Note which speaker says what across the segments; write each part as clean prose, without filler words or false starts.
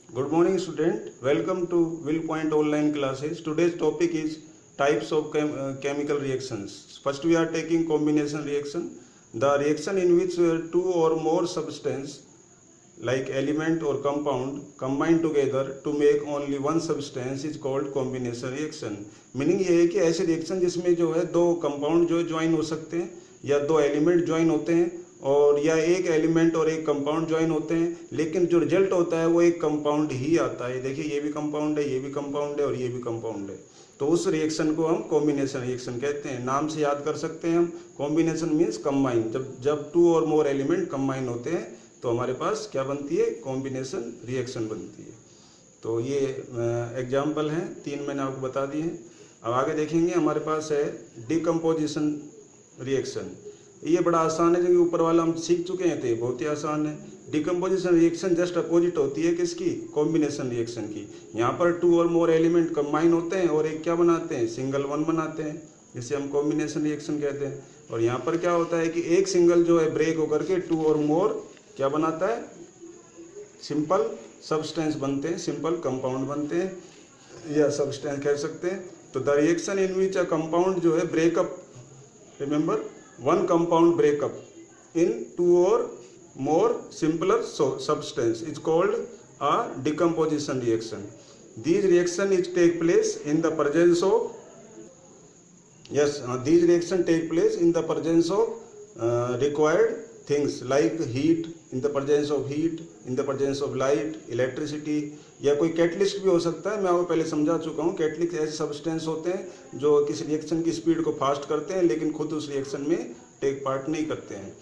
Speaker 1: Good morning, student. Welcome to Will Point online classes. Today's topic is types of chemical reactions. First, we are taking combination reaction. The reaction in which two or more substance like element or compound combine together to make only one substance is called combination reaction. Meaning ये है कि ऐसे reaction जिसमें जो है दो compound जो join हो सकते हैं या दो एलिमेंट ज्वाइन होते हैं और या एक एलिमेंट और एक कंपाउंड ज्वाइन होते हैं, लेकिन जो रिजल्ट होता है वो एक कंपाउंड ही आता है। देखिए ये भी कंपाउंड है, ये भी कंपाउंड है और ये भी कंपाउंड है, तो उस रिएक्शन को हम कॉम्बिनेशन रिएक्शन कहते हैं। नाम से याद कर सकते हैं हम। Combination means combine. जब टू और मोर एलिमेंट कंबाइन होते हैं तो हमारे पास क्या बनती है? कॉम्बिनेशन रिएक्शन बनती है। तो ये एग्जाम्पल हैं, 3 मैंने आपको बता दिए हैं। अब आगे देखेंगे, हमारे पास है डिकम्पोजिशन रिएक्शन। ये बड़ा आसान है, जो ऊपर वाला हम सीख चुके हैं, तो ये बहुत ही आसान है। डिकम्पोजिशन रिएक्शन जस्ट अपोजिट होती है किसकी? कॉम्बिनेशन रिएक्शन की। यहाँ पर टू और मोर एलिमेंट कंबाइन होते हैं और एक क्या बनाते हैं? सिंगल वन बनाते हैं, जिसे हम कॉम्बिनेशन रिएक्शन कहते हैं। और यहाँ पर क्या होता है कि एक सिंगल जो है ब्रेक होकर के टू और मोर क्या बनाता है? सिंपल सब्सटेंस बनते हैं, सिंपल कंपाउंड बनते हैं या सब्सटेंस कह सकते हैं। तो the reaction in which a compound जो है break up, remember, one compound break up into और more simpler substance is called a decomposition reaction. These reaction is take place in the presence of these reaction take place in the presence of required things like heat, in the presence of heat, in the presence of light, electricity, या कोई catalyst भी हो सकता है। मैं आपको पहले समझा चुका हूँ। कैटलिस्ट ऐसे सब्सटेंस होते हैं जो किसी रिएक्शन की स्पीड को फास्ट करते हैं लेकिन खुद उस रिएक्शन में टेक पार्ट नहीं करते हैं।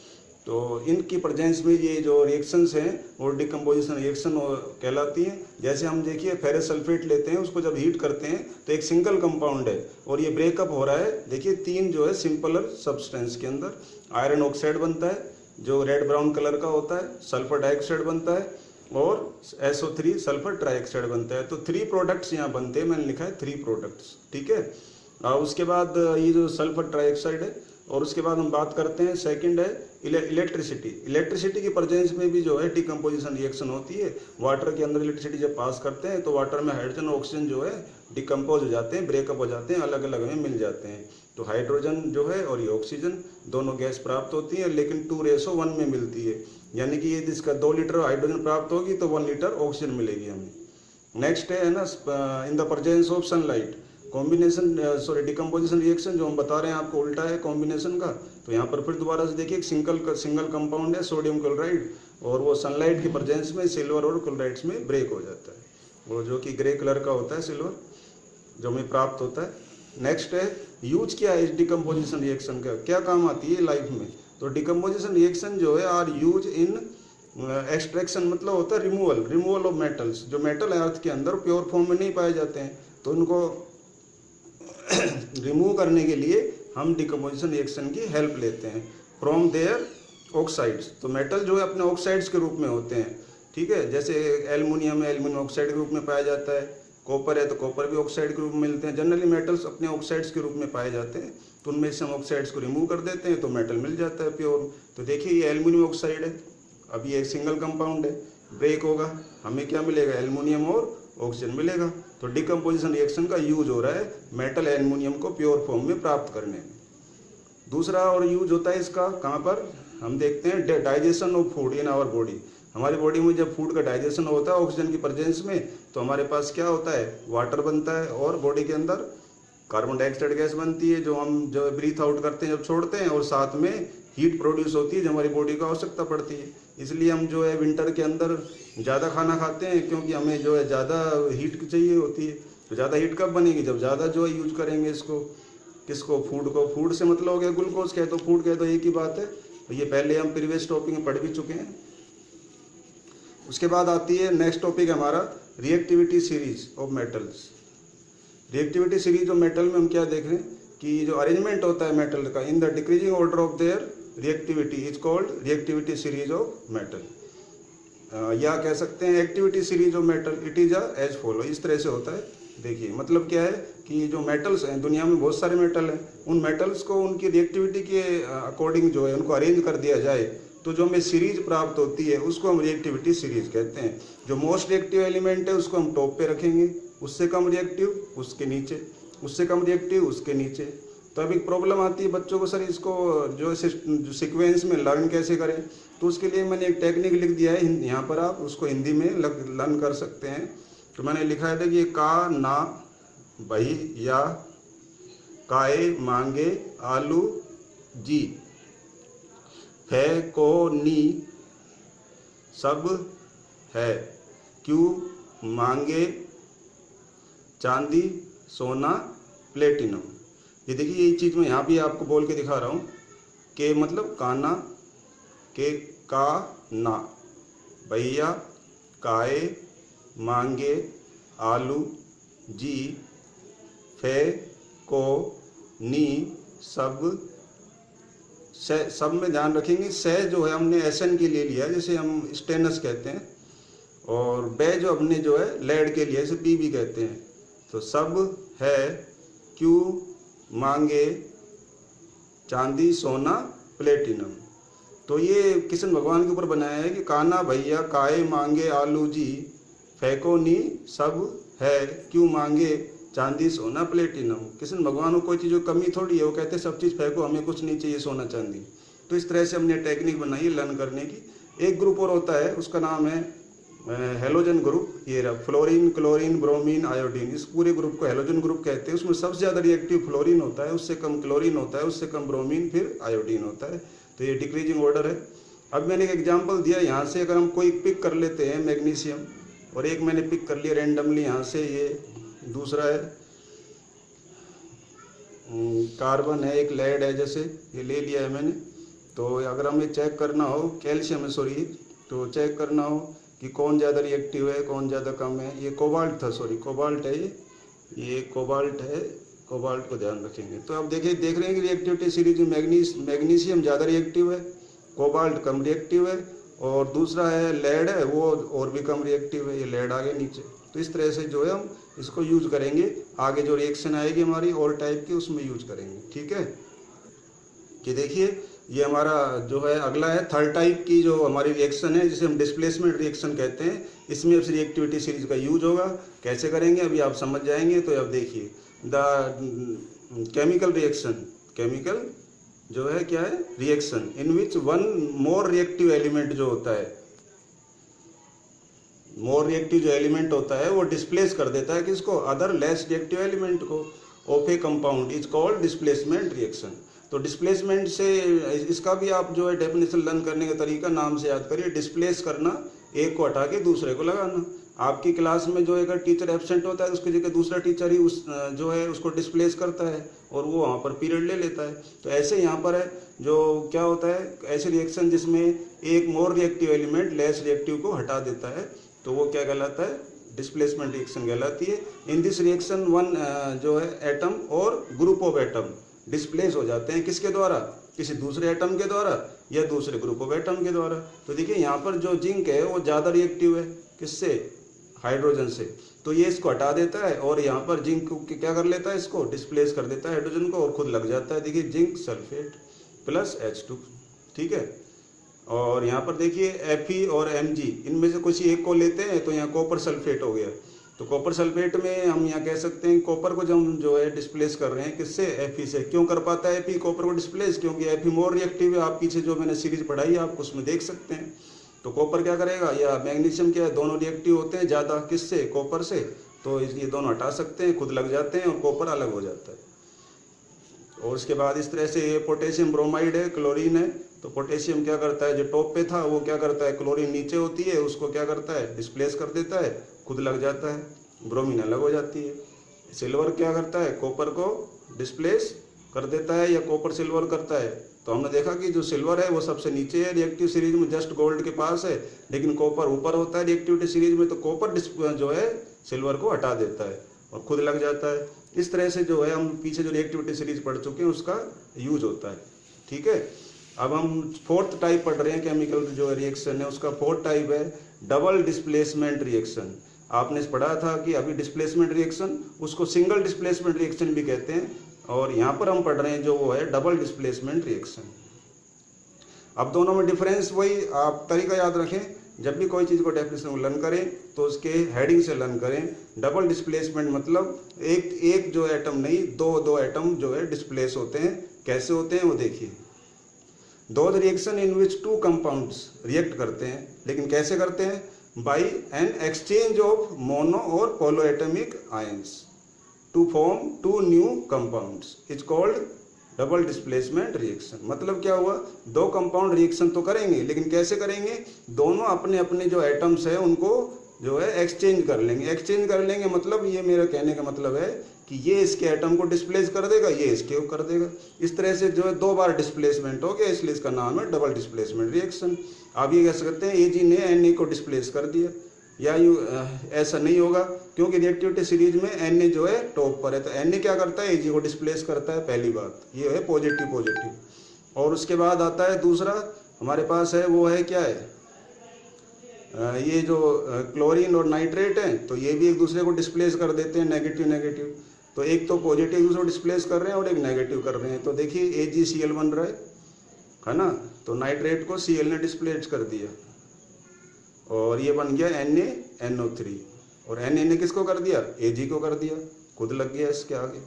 Speaker 1: तो इनकी प्रेजेंस में ये जो रिएक्शंस हैं वो डिकम्पोजिशन रिएक्शन कहलाती हैं। जैसे हम देखिए फेरस सल्फेट लेते हैं, उसको जब हीट करते हैं तो एक सिंगल कंपाउंड है और ये ब्रेकअप हो रहा है। देखिए 3 जो है सिंपलर सब्सटेंस के अंदर आयरन ऑक्साइड बनता है जो रेड ब्राउन कलर का होता है, सल्फर डाइऑक्साइड बनता है और SO3 सल्फर ट्राइऑक्साइड बनता है। तो 3 प्रोडक्ट्स यहाँ बनते हैं, मैंने लिखा है 3 प्रोडक्ट्स, ठीक है। उसके बाद ये जो सल्फर ट्राइऑक्साइड है, और उसके बाद हम बात करते हैं सेकंड है इलेक्ट्रिसिटी। इलेक्ट्रिसिटी की प्रेजेंस में भी जो है डिकम्पोजिशन रिएक्शन होती है। वाटर के अंदर इलेक्ट्रिसिटी जब पास करते हैं तो वाटर में हाइड्रोजन और ऑक्सीजन जो है डिकम्पोज हो जाते हैं, ब्रेकअप हो जाते हैं, अलग अलग में मिल जाते हैं। तो हाइड्रोजन जो है और ये ऑक्सीजन दोनों गैस प्राप्त होती है, लेकिन 2:1 में मिलती है। यानी कि ये जिसका 2 लीटर हाइड्रोजन प्राप्त होगी तो 1 लीटर ऑक्सीजन मिलेगी हमें। नेक्स्ट है ना, in the presence of sunlight. Combination decomposition reaction जो हम बता रहे हैं आपको उल्टा है कॉम्बिनेशन का। तो यहाँ पर फिर दोबारा से देखिए, एक सिंगल कंपाउंड है सोडियम क्लोराइड और वो सनलाइट की प्रेजेंस में सिल्वर और क्लोराइड्स में ब्रेक हो जाता है, वो जो कि ग्रे कलर का होता है सिल्वर जो हमें प्राप्त होता है। नेक्स्ट है यूज क्या है इस डिकम्पोजिशन रिएक्शन का, क्या काम आती है लाइफ में। तो डिकम्पोजिशन रिएक्शन जो है आर यूज इन एक्सट्रैक्शन, मतलब होता है रिमूवल ऑफ मेटल्स। जो मेटल है अर्थ के अंदर प्योर फॉर्म में नहीं पाए जाते हैं, तो उनको रिमूव करने के लिए हम डिकम्पोजिशन रिएक्शन की हेल्प लेते हैं फ्रॉम देयर ऑक्साइड्स। तो मेटल जो है अपने ऑक्साइड्स के रूप में होते हैं, ठीक है। जैसे एल्युमिनियम है, एल्युमिनियम ऑक्साइड के रूप में पाया जाता है। कॉपर है तो कॉपर भी ऑक्साइड के रूप में मिलते हैं। जनरली मेटल्स अपने ऑक्साइड्स के रूप में पाए जाते हैं, तो उनमें से हम ऑक्साइड्स को रिमूव कर देते हैं तो मेटल मिल जाता है प्योर। तो देखिए ये एल्युमिनियम ऑक्साइड है, अब ये एक सिंगल कंपाउंड है, ब्रेक होगा, हमें क्या मिलेगा? एल्युमिनियम और ऑक्सीजन मिलेगा। तो डिकम्पोजिशन रिएक्शन का यूज हो रहा है मेटल एल्युमिनियम को प्योर फॉर्म में प्राप्त करने में। दूसरा और यूज होता है इसका कहाँ पर? हम देखते हैं digestion of food in our body. हमारी बॉडी में जब फूड का डाइजेशन होता है ऑक्सीजन की प्रेजेंस में, तो हमारे पास क्या होता है? वाटर बनता है और बॉडी के अंदर कार्बन डाइऑक्साइड गैस बनती है जो हम जो ब्रीथ आउट करते हैं जब छोड़ते हैं, और साथ में हीट प्रोड्यूस होती है जो हमारी बॉडी को आवश्यकता पड़ती है। इसलिए हम जो है विंटर के अंदर ज़्यादा खाना खाते हैं, क्योंकि हमें जो है ज़्यादा हीट चाहिए होती है। तो ज़्यादा हीट कब बनेगी? जब ज़्यादा जो है यूज करेंगे इसको, किसको? फूड को। फूड से मतलब हो गया ग्लूकोज, कहे तो फूड कहे तो एक ही बात है। तो ये पहले हम प्रीवियस टॉपिक में पढ़ भी चुके हैं। उसके बाद आती है नेक्स्ट टॉपिक हमारा reactivity series of metals. Reactivity series of metal में हम क्या देख रहे हैं कि जो अरेंजमेंट होता है मेटल का in the decreasing order of their reactivity is called reactivity series of metal, या कह सकते हैं activity series of metal. It is as follow, इस तरह से होता है। देखिए मतलब क्या है कि जो मेटल्स हैं, दुनिया में बहुत सारे मेटल हैं, उन मेटल्स को उनकी रिएक्टिविटी के अकॉर्डिंग जो है उनको अरेंज कर दिया जाए तो जो हमें सीरीज प्राप्त होती है उसको हम रिएक्टिविटी सीरीज कहते हैं। जो मोस्ट रिएक्टिव एलिमेंट है उसको हम टॉप पे रखेंगे, उससे कम रिएक्टिव उसके नीचे, उससे कम रिएक्टिव उसके नीचे। तो अब एक प्रॉब्लम आती है बच्चों को, सर इसको जो सीक्वेंस में लर्न कैसे करें, तो उसके लिए मैंने एक टेक्निक लिख दिया है यहाँ पर, आप उसको हिंदी में लर्न कर सकते हैं। तो मैंने लिखा है कि का ना भाई या काए मांगे आलू जी है को नी सब है क्यों मांगे चांदी सोना प्लेटिनम। ये देखिए ये चीज़ मैं यहाँ भी आपको बोल के दिखा रहा हूँ कि मतलब काना के का ना भैया काए मांगे आलू जी फे को नी सब में ध्यान रखेंगे। से जो है हमने एसन के लिए लिया है, जैसे हम स्टेनस कहते हैं, और बे जो हमने जो है लेड के लिए, जैसे पी भी कहते हैं। तो सब है क्यों मांगे चांदी सोना प्लेटिनम। तो ये कृष्ण भगवान के ऊपर बनाया है कि काना भैया काए मांगे आलू जी फेंको नी सब है क्यों मांगे चांदी सोना प्लेटिनम। कृष्ण भगवान को कोई चीज़ की कमी थोड़ी है, वो कहते हैं सब चीज़ फेंको, हमें कुछ नहीं चाहिए सोना चांदी। तो इस तरह से हमने टेक्निक बनाई है लर्न करने की। एक ग्रुप और होता है, उसका नाम है हेलोजन ग्रुप। ये फ्लोरीन क्लोरीन ब्रोमीन आयोडीन, इस पूरे ग्रुप को हेलोजन ग्रुप कहते हैं। उसमें सबसे ज़्यादा रिएक्टिव फ्लोरीन होता है, उससे कम क्लोरीन होता है, उससे कम ब्रोमीन, फिर आयोडीन होता है। तो ये डिक्रीजिंग ऑर्डर है। अब मैंने एक एग्जाम्पल दिया यहाँ से, अगर हम कोई पिक कर लेते हैं मैग्नीशियम, और एक मैंने पिक कर लिया रेंडमली यहाँ से, ये दूसरा है कार्बन है, एक लेड है, जैसे ये ले लिया है मैंने। तो अगर हमें चेक करना हो, कैल्शियम है सॉरी, तो चेक करना हो कि कौन ज़्यादा रिएक्टिव है कौन ज़्यादा कम है। ये कोबाल्ट था, सॉरी कोबाल्ट है, ये कोबाल्ट है, कोबाल्ट को ध्यान रखेंगे। तो अब देखिए देख रहे हैं कि रिएक्टिविटी सीरीज में मैग्नीशियम ज़्यादा रिएक्टिव है, कोबाल्ट कम रिएक्टिव है, और दूसरा है लेड है, वो और भी कम रिएक्टिव है, ये लेड आगे नीचे। तो इस तरह से जो है हम इसको यूज करेंगे, आगे जो रिएक्शन आएगी हमारी और टाइप की उसमें यूज करेंगे। ठीक है, कि देखिए ये हमारा जो है अगला है थर्ड टाइप की जो हमारी रिएक्शन है, जिसे हम डिस्प्लेसमेंट रिएक्शन कहते हैं। इसमें अब रिएक्टिविटी सीरीज का यूज होगा, कैसे करेंगे अभी आप समझ जाएंगे। तो अब देखिए द केमिकल रिएक्शन, केमिकल जो है क्या है reaction in which one more reactive element जो होता है, मोर रिएक्टिव जो एलिमेंट होता है वो डिस्प्लेस कर देता है किसको, अदर लेस रिएक्टिव एलिमेंट को, of A compound is called displacement reaction. तो डिस्प्लेसमेंट से इसका भी आप जो है डेफिनेशन लर्न करने का तरीका नाम से याद करिए, डिस्प्लेस करना, एक को हटा के दूसरे को लगाना। आपकी क्लास में जो अगर टीचर एब्सेंट होता है तो उसकी जगह दूसरा टीचर ही उस जो है उसको डिस्प्लेस करता है और वो वहाँ पर पीरियड ले लेता है। तो ऐसे यहाँ पर है जो क्या होता है, ऐसे रिएक्शन जिसमें एक more reactive element less reactive को हटा देता है, तो वो क्या कहलाता है, डिस्प्लेसमेंट रिएक्शन कहलाती है। इन दिस रिएक्शन वन जो है एटम और ग्रुप ऑफ एटम डिस्प्लेस हो जाते हैं किसके द्वारा, किसी दूसरे एटम के द्वारा या दूसरे ग्रुप ऑफ एटम के द्वारा। तो देखिए यहाँ पर जो जिंक है वो ज़्यादा रिएक्टिव है किससे, हाइड्रोजन से, तो ये इसको हटा देता है और यहाँ पर जिंक को क्या कर लेता है, इसको डिस्प्लेस कर देता है हाइड्रोजन को और खुद लग जाता है। देखिए जिंक सल्फेट प्लस H2, ठीक है। और यहाँ पर देखिए Fe और Mg, इनमें से कुछ एक को लेते हैं तो यहाँ कॉपर सल्फेट हो गया। तो कॉपर सल्फेट में हम यहाँ कह सकते हैं कॉपर को जब हम जो है डिस्प्लेस कर रहे हैं किससे, Fe से। क्यों कर पाता है Fe कॉपर को डिस्प्लेस, क्योंकि Fe मोर रिएक्टिव है। आप पीछे जो मैंने सीरीज पढ़ाई है आप उसमें देख सकते हैं। तो कॉपर क्या करेगा, या मैग्नीशियम क्या है, दोनों रिएक्टिव होते हैं ज़्यादा किससे, कॉपर से, तो ये दोनों हटा सकते हैं, खुद लग जाते हैं और कॉपर अलग हो जाता है। और उसके बाद इस तरह से ये पोटेशियम ब्रोमाइड है, क्लोरीन है, तो पोटेशियम क्या करता है, जो टॉप पे था वो क्या करता है, क्लोरीन नीचे होती है उसको क्या करता है, डिस्प्लेस कर देता है, खुद लग जाता है, ब्रोमीन अलग हो जाती है। सिल्वर क्या करता है, कॉपर को डिस्प्लेस कर देता है या कॉपर सिल्वर करता है। तो हमने देखा कि जो सिल्वर है वो सबसे नीचे है रिएक्टिव सीरीज में, जस्ट गोल्ड के पास है, लेकिन कॉपर ऊपर होता है रिएक्टिविटी सीरीज में। तो कॉपर जो है सिल्वर को हटा देता है और खुद लग जाता है। इस तरह से जो है हम पीछे जो रिएक्टिविटी सीरीज पढ़ चुके हैं उसका यूज होता है, ठीक है। अब हम फोर्थ टाइप पढ़ रहे हैं केमिकल जो रिएक्शन है, उसका फोर्थ टाइप है डबल डिस्प्लेसमेंट रिएक्शन। आपने पढ़ा था कि अभी डिस्प्लेसमेंट रिएक्शन, उसको सिंगल डिस्प्लेसमेंट रिएक्शन भी कहते हैं, और यहाँ पर हम पढ़ रहे हैं जो वो है डबल डिस्प्लेसमेंट रिएक्शन। अब दोनों में डिफरेंस वही, आप तरीका याद रखें, जब भी कोई चीज़ को डेफिनेशन में लर्न करें तो उसके हेडिंग से लर्न करें। डबल डिस्प्लेसमेंट मतलब एक जो एटम नहीं, दो एटम जो है डिस्प्लेस होते हैं। कैसे होते हैं वो देखिए। दो reaction in which two compounds react करते हैं, लेकिन कैसे करते हैं? By an exchange of mono और polyatomic ions to form two new compounds is called double displacement reaction. मतलब क्या हुआ, दो कंपाउंड रिएक्शन तो करेंगे, लेकिन कैसे करेंगे? दोनों अपने अपने जो एटम्स है उनको जो है एक्सचेंज कर लेंगे। एक्सचेंज कर लेंगे मतलब ये मेरा कहने का मतलब है कि ये इसके एटम को डिस्प्लेस कर देगा, ये इसके को कर देगा। इस तरह से जो है दो बार डिस्प्लेसमेंट हो गया, इसलिए इसका नाम है डबल डिस्प्लेसमेंट रिएक्शन। आप ये कह सकते हैं एजी ने एन को डिस्प्लेस कर दिया, या यूँ ऐसा नहीं होगा, क्योंकि रिएक्टिविटी सीरीज में एन जो है टॉप पर है, तो एन क्या करता है? एजी को डिस्प्लेस करता है। पहली बात ये है पॉजिटिव पॉजिटिव। और उसके बाद आता है दूसरा हमारे पास है, वो है क्या है, ये जो क्लोरीन और नाइट्रेट है, तो ये भी एक दूसरे को डिस्प्लेस कर देते हैं, नेगेटिव नेगेटिव। तो एक तो पॉजिटिव दूसरे को डिस्प्लेस कर रहे हैं और एक नेगेटिव कर रहे हैं। तो देखिए AgCl बन रहा है ना, तो नाइट्रेट को Cl ने डिस्प्लेस कर दिया और ये बन गया NaNO3। और Na ने किसको कर दिया? Ag को कर दिया, खुद लग गया इसके आगे,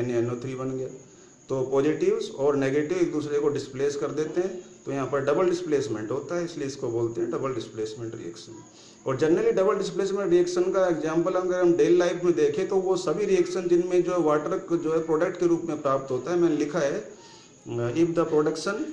Speaker 1: NaNO3 बन गया। तो पॉजिटिव्स और नेगेटिव एक दूसरे को डिस्प्लेस कर देते हैं, तो यहाँ पर डबल डिस्प्लेसमेंट होता है, इसलिए इसको बोलते हैं डबल डिस्प्लेसमेंट रिएक्शन। और जनरली डबल डिस्प्लेसमेंट रिएक्शन का एग्जांपल अगर हम डेली लाइफ में देखें तो वो सभी रिएक्शन जिनमें जो वाटर जो है प्रोडक्ट के रूप में प्राप्त होता है। मैंने लिखा है इफ द प्रोडक्शन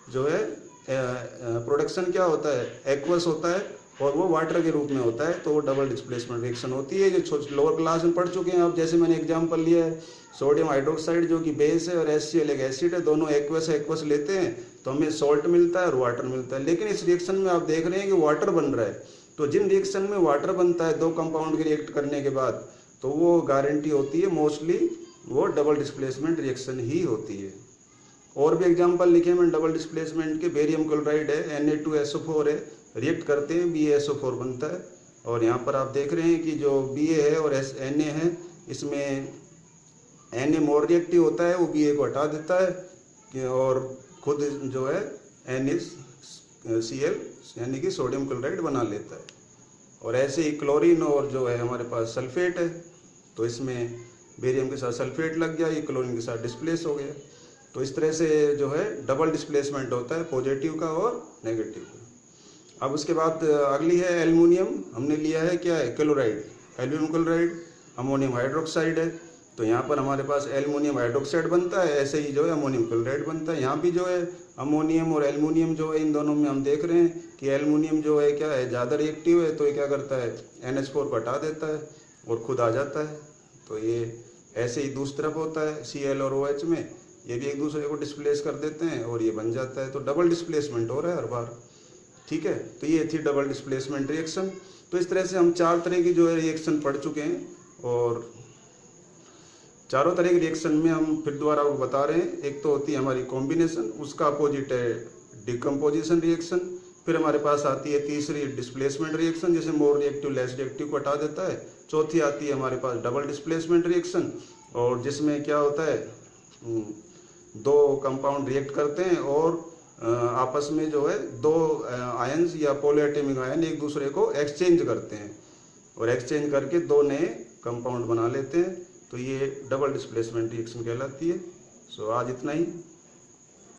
Speaker 1: जो है प्रोडक्शन क्या होता है? एक्वस होता है और वो वाटर के रूप में होता है, तो वो डबल डिस्प्लेसमेंट रिएक्शन होती है। जो लोअर क्लास में पढ़ चुके हैं आप, जैसे मैंने एग्जांपल लिया है सोडियम हाइड्रोक्साइड जो कि बेस है और HCl एक एसिड है, दोनों एक्वस लेते हैं तो हमें सॉल्ट मिलता है और वाटर मिलता है। लेकिन इस रिएक्शन में आप देख रहे हैं कि वाटर बन रहा है, तो जिन रिएक्शन में वाटर बनता है दो कंपाउंड के रिएक्ट करने के बाद, तो वो गारंटी होती है मोस्टली वो डबल डिस्प्लेसमेंट रिएक्शन ही होती है। और भी एग्जाम्पल लिखे मैंने डबल डिस्प्लेसमेंट के। बेरियम क्लोराइड है, Na2SO4 है, रिएक्ट करते हैं BaSO4 बनता है। और यहाँ पर आप देख रहे हैं कि जो Ba है और Na है, इसमें Na मोर रिएक्टिव होता है, वो Ba को हटा देता है और खुद जो है NaCl यानी कि सोडियम क्लोराइड बना लेता है। और ऐसे ही क्लोरीन और जो है हमारे पास सल्फेट है, तो इसमें बेरियम के साथ सल्फेट लग गया, ये क्लोरीन के साथ डिस्प्लेस हो गया। तो इस तरह से जो है डबल डिस्प्लेसमेंट होता है पॉजिटिव का और नेगेटिव का। अब उसके बाद अगली है एल्युमिनियम। हमने लिया है क्या है? Chloride, aluminium chloride, ammonium hydroxide है। तो यहाँ पर हमारे पास एल्युमिनियम हाइड्रोक्साइड बनता है, ऐसे ही जो है अमोनियम क्लोराइड बनता है। यहाँ भी जो है अमोनियम और एल्युमिनियम जो है, इन दोनों में हम देख रहे हैं कि एल्युमिनियम जो है क्या है, ज़्यादा रिएक्टिव है, तो ये क्या करता है? NH4 को हटा देता है और खुद आ जाता है। तो ये ऐसे ही दूसरी तरफ होता है Cl और OH में, ये भी एक दूसरे को डिस्प्लेस कर देते हैं और ये बन जाता है। तो डबल डिस्प्लेसमेंट हो रहा है हर बार, ठीक है। तो ये थी डबल डिस्प्लेसमेंट रिएक्शन। तो इस तरह से हम चार तरह की जो है रिएक्शन पढ़ चुके हैं, और चारों तरह की रिएक्शन में हम फिर दोबारा आपको बता रहे हैं। एक तो होती है हमारी कॉम्बिनेशन, उसका अपोजिट है डिकम्पोजिशन रिएक्शन। फिर हमारे पास आती है तीसरी डिस्प्लेसमेंट रिएक्शन, जैसे मोर रिएक्टिव लेस रिएक्टिव को हटा देता है। चौथी आती है हमारे पास डबल डिस्प्लेसमेंट रिएक्शन, और जिसमें क्या होता है, दो कंपाउंड रिएक्ट करते हैं और आपस में जो है दो आयंस या पोलोएटमिक आयन एक दूसरे को एक्सचेंज करते हैं, और एक्सचेंज करके दो नए कंपाउंड बना लेते हैं। तो ये डबल डिस्प्लेसमेंट रिएक्शन कहलाती है। सो आज इतना ही।